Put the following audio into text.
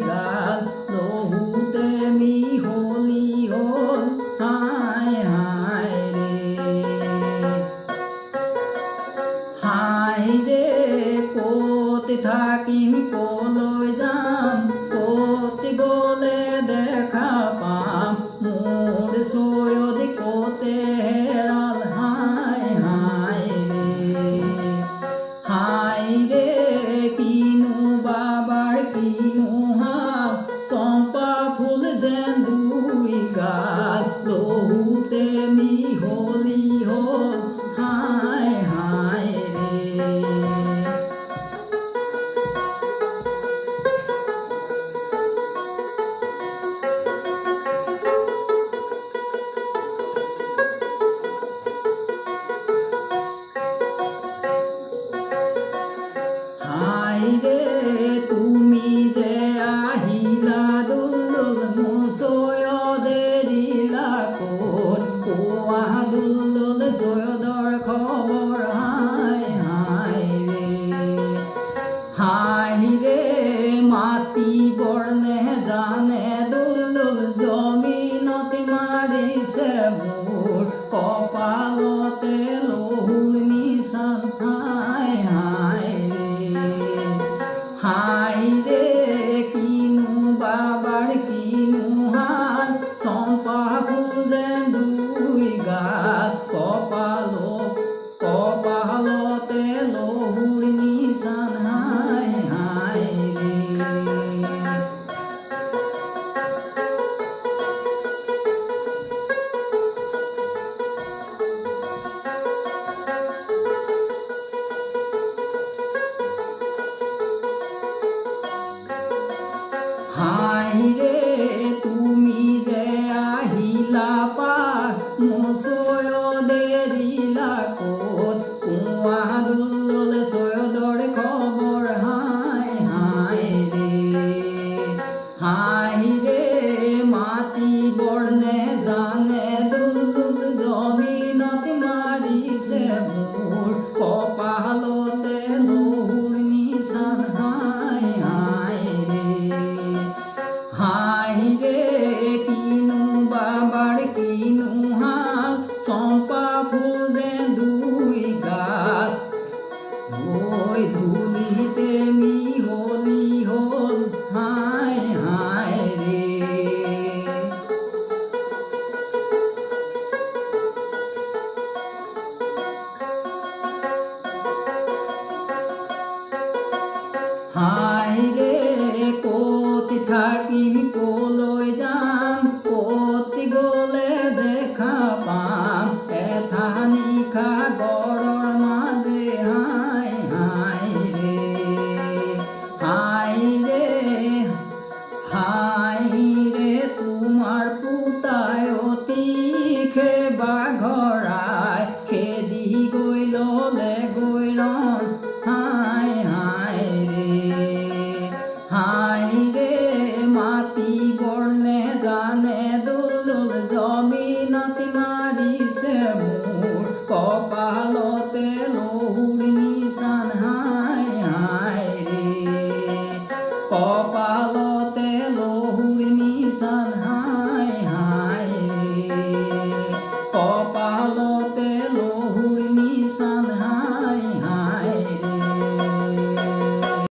গাল লহুতে মিহলি হল হায় হায় রে হায় রে কত থাকিম কলৈ যাম কত গলে দেখা পাম মোর সৈয়দ কতে হেরাল হায় হায় রে কিনু বাবার কিনু হাম চম্পা ফুল যেন দুই গাল লহুতে মিহলি হল হায় হায় রে হায় রে তুমি যে আহিলা দুলদুল সৈয়দেরি লাকত কোয়া দুলদুল সৈয়দর খবর হায় রে মাটি বর্ণে জানে দুলদুল জমিনতি মারিছে মোর কপালতে লহুর নিশান হায় রে কিনু বাবার কিনু হাত চম্পা ফুলেন দুই গাত কপালতে লহুর নিশান হায় রে হায় রে তুমি যে আহিলা পাক সৈয়দেরি লাকত কুয়া দুলদুল সৈয়দর খবর হায় রে মাটি বর্ণে জানে দুলদুল জমিনত মারিছে মোর কপালতে লহুর নিশান হায় রে কিনু বাবার কিনু হাল চম্পা ফুল যেন দুই গাল ওই ধুলিতে মিহলি হল হায় রে হায় রে কত থাকিম